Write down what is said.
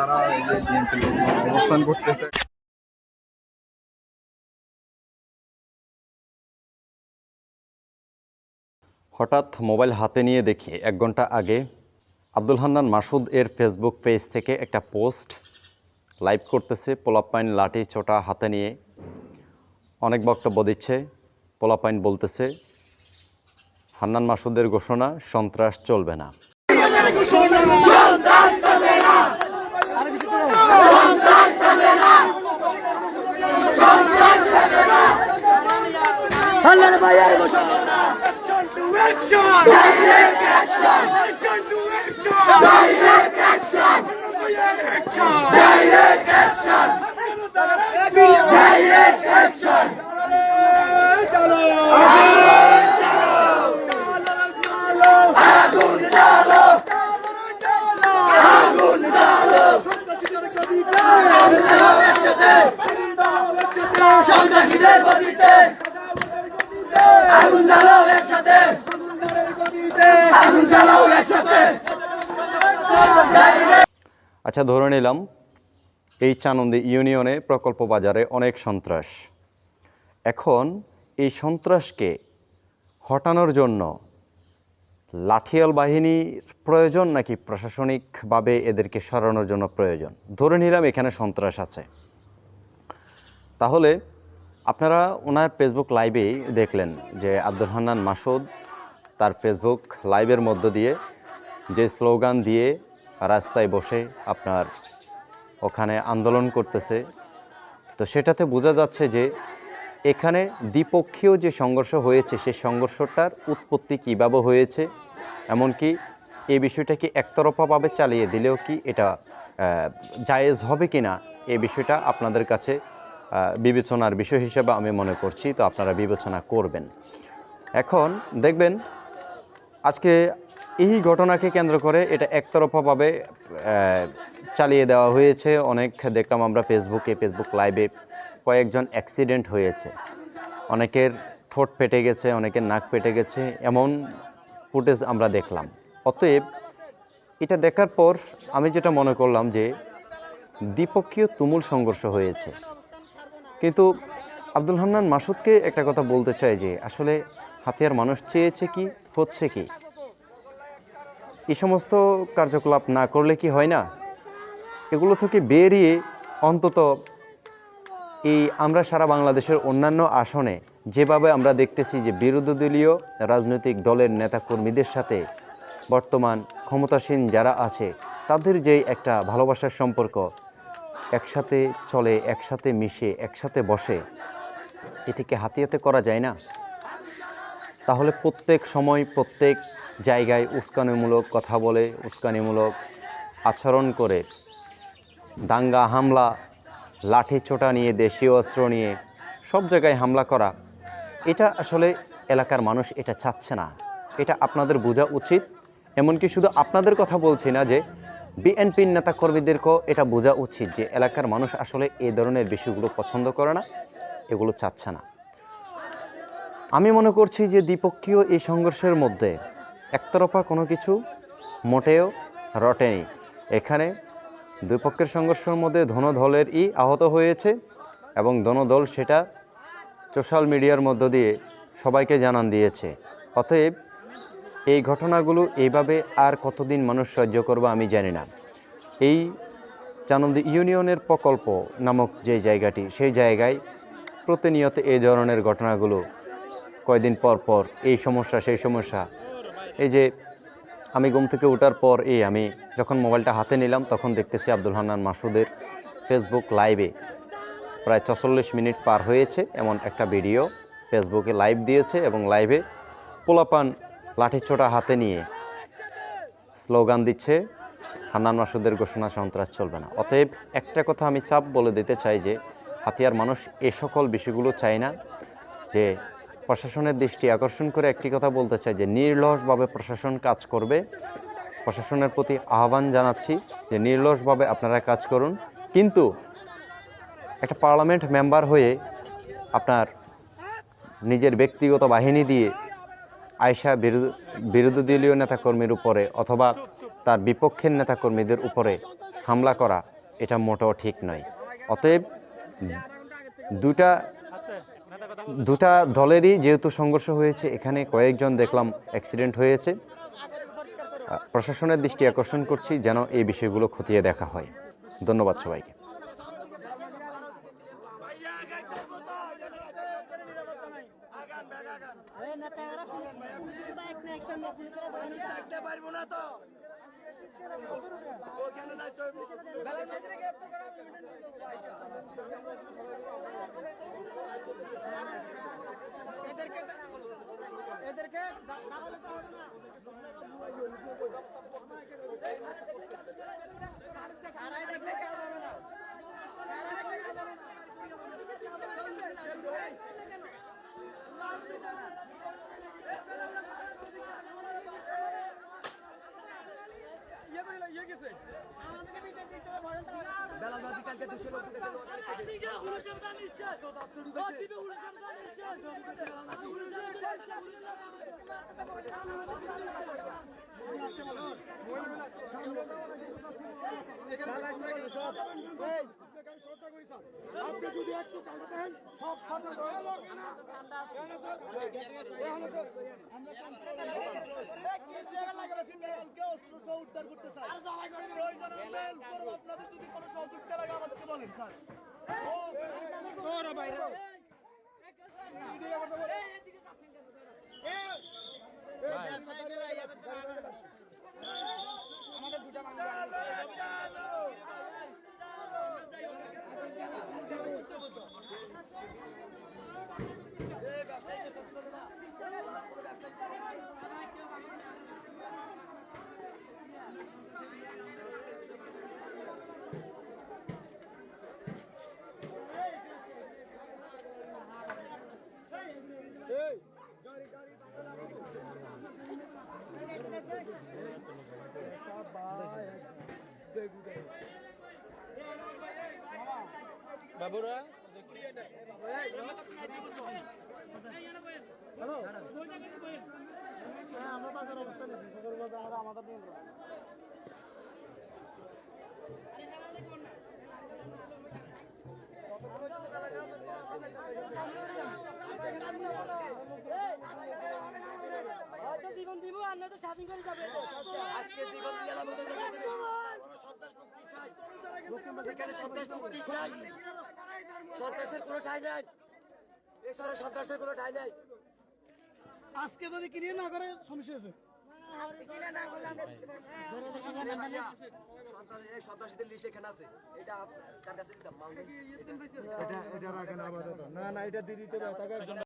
তারা এই যে বিএনপি অবস্থান করতেছে। হঠাৎ মোবাইল হাতে নিয়ে দেখি 1 ঘন্টা আগে আব্দুল হান্নান মাসুদ এর ফেসবুক পেজ থেকে একটা পোস্ট লাইভ করতেছে। পোলাপাইন লাঠি ছোটা হাতে নিয়ে অনেক বক্তব্য দিচ্ছে। পোলাপাইন বলতেছে হান্নান মাসুদের ঘোষণা, সন্ত্রাস চলবে না। সন্ত্রাসীদের গতিতে আগুন জ্বালাও একসাথে, আগুন জ্বালাও একসাথে। আচ্ছা, ধরে নিলাম এই চানন্দী ইউনিয়নে প্রকল্প বাজারে অনেক সন্ত্রাস। এখন এই সন্ত্রাসকে হটানোর জন্য লাঠিয়াল বাহিনীর প্রয়োজন নাকি প্রশাসনিকভাবে এদেরকে সরানোর জন্য প্রয়োজন? ধরে নিলাম এখানে সন্ত্রাস আছে, তাহলে আপনারা ওনার ফেসবুক লাইভেই দেখলেন যে আব্দুল হান্নান মাসুদ তার ফেসবুক লাইভের মধ্য দিয়ে যে স্লোগান দিয়ে রাস্তায় বসে আপনার ওখানে আন্দোলন করতেছে, তো সেটাতে বোঝা যাচ্ছে যে এখানে দ্বিপক্ষীয় যে সংঘর্ষ হয়েছে সেই সংঘর্ষটার উৎপত্তি কীভাবে হয়েছে, এমনকি এই বিষয়টাকে একতরফাভাবে চালিয়ে দিলেও কি এটা জায়েজ হবে কি না, এই বিষয়টা আপনাদের কাছে বিবেচনার বিষয় হিসেবে আমি মনে করছি। তো আপনারা বিবেচনা করবেন। এখন দেখবেন আজকে এই ঘটনাকে কেন্দ্র করে এটা একতরফাভাবে চালিয়ে দেওয়া হয়েছে। অনেক দেখলাম আমরা ফেসবুক লাইভে কয়েকজন অ্যাক্সিডেন্ট হয়েছে, অনেকের ঠোঁট ফেটে গেছে, অনেকের নাক ফেটে গেছে, এমন ফুটেজ আমরা দেখলাম। অতএব এটা দেখার পর আমি যেটা মনে করলাম যে দ্বিপক্ষীয় তুমুল সংঘর্ষ হয়েছে। কিন্তু আব্দুল হান্নান মাসুদকে একটা কথা বলতে চাই যে আসলে হাতিয়ার মানুষ চেয়েছে কি, হচ্ছে কি? এই সমস্ত কার্যকলাপ না করলে কি হয় না? এগুলো থেকে বেরিয়ে অন্তত এই আমরা সারা বাংলাদেশের অন্যান্য আসনে যেভাবে আমরা দেখতেছি যে বিরোধী দলীয় রাজনৈতিক দলের নেতাকর্মীদের সাথে বর্তমান ক্ষমতাসীন যারা আছে তাদের যে একটা ভালোবাসার সম্পর্ক, একসাথে চলে, একসাথে মিশে, একসাথে বসে, এটিকে হাতিয়াতে করা যায় না? তাহলে প্রত্যেক সময় প্রত্যেক জায়গায় উস্কানিমূলক কথা বলে, উস্কানিমূলক আচরণ করে, দাঙ্গা হামলা, লাঠি ছোটা নিয়ে, দেশীয় অস্ত্র নিয়ে সব জায়গায় হামলা করা, এটা আসলে এলাকার মানুষ এটা চাচ্ছে না। এটা আপনাদের বোঝা উচিত। এমনকি শুধু আপনাদের কথা বলছি না, যে বিএনপির নেতাকর্মীদেরকেও এটা বোঝা উচিত যে এলাকার মানুষ আসলে এই ধরনের বিষয়গুলো পছন্দ করে না, এগুলো চাচ্ছে না। আমি মনে করছি যে দ্বিপক্ষীয় এই সংঘর্ষের মধ্যে একতরফা কোনো কিছু মোটেও রটেনি। এখানে দুই পক্ষের সংঘর্ষের মধ্যে দোনো দলেরই আহত হয়েছে এবং দোনো দল সেটা সোশ্যাল মিডিয়ার মধ্য দিয়ে সবাইকে জানান দিয়েছে। অতএব এই ঘটনাগুলো এইভাবে আর কতদিন মানুষ সহ্য করবে আমি জানি না। এই চানন্দী ইউনিয়নের প্রকল্প নামক যে জায়গাটি, সেই জায়গায় প্রতিনিয়ত এই ধরনের ঘটনাগুলো কয়দিন পর পর এই সমস্যা সেই সমস্যা। এই যে আমি ঘুম থেকে ওঠার পর আমি যখন মোবাইলটা হাতে নিলাম তখন দেখতেছি আব্দুল হান্নান মাসুদের ফেসবুক লাইভে প্রায় ৪৪ মিনিট পার হয়েছে এমন একটা ভিডিও ফেসবুকে লাইভ দিয়েছে, এবং লাইভে পোলাপান লাঠিছোটা হাতে নিয়ে স্লোগান দিচ্ছে হান্নান মাসুদের ঘোষণা, সন্ত্রাস চলবে না। অতএব একটা কথা আমি চাপ বলে দিতে চাই যে হাতিয়ার মানুষ এ সকল বিষয়গুলো চায় না। যে প্রশাসনের দৃষ্টি আকর্ষণ করে একটি কথা বলতে চাই যে নির্লসভাবে প্রশাসন কাজ করবে। প্রশাসনের প্রতি আহ্বান জানাচ্ছি যে নির্লসভাবে আপনারা কাজ করুন, কিন্তু একটা পার্লামেন্ট মেম্বার হয়ে আপনার নিজের ব্যক্তিগত বাহিনী দিয়ে আয়সা বিরোধী দলীয় নেতাকর্মীর উপরে অথবা তার বিপক্ষের নেতাকর্মীদের উপরে হামলা করা, এটা মোটেও ঠিক নয়। অতএব দুটা দলেরই যেহেতু সংঘর্ষ হয়েছে, এখানে কয়েকজন দেখলাম অ্যাক্সিডেন্ট হয়েছে। প্রশাসনের দৃষ্টি আকর্ষণ করছি যেন এই বিষয়গুলো খতিয়ে দেখা হয়। ধন্যবাদ সবাইকে। আপনি যদি একটু কাটা দেন সব ফাটা উদ্ধার করতে চাই। আপনাদের যদি কোনো সহযোগিতা লাগে আমাদেরকে বলেন স্যার। আমাদের দুটা বাবুরা আমরা বাজার অবস্থা নিয়েছি আমাদের নিয়ন্ত্রণ। জীবন দিব আমরা তো স্বাধীন করে যাবে আজকে জীবন দিয়ে সন্ত্রাসের কোনো ঠাঁই নাই, এছাড়া সন্ত্রাসের কোনো ঠাঁই নাই। আজকে যদি ক্লিয়ার না করে সমস্যা আছে। সন্ত্রাসীদের লিস্ট এখানে আছে, এটা কার কাছে দিতাম? না না এটা দিয়ে দিতে হবে।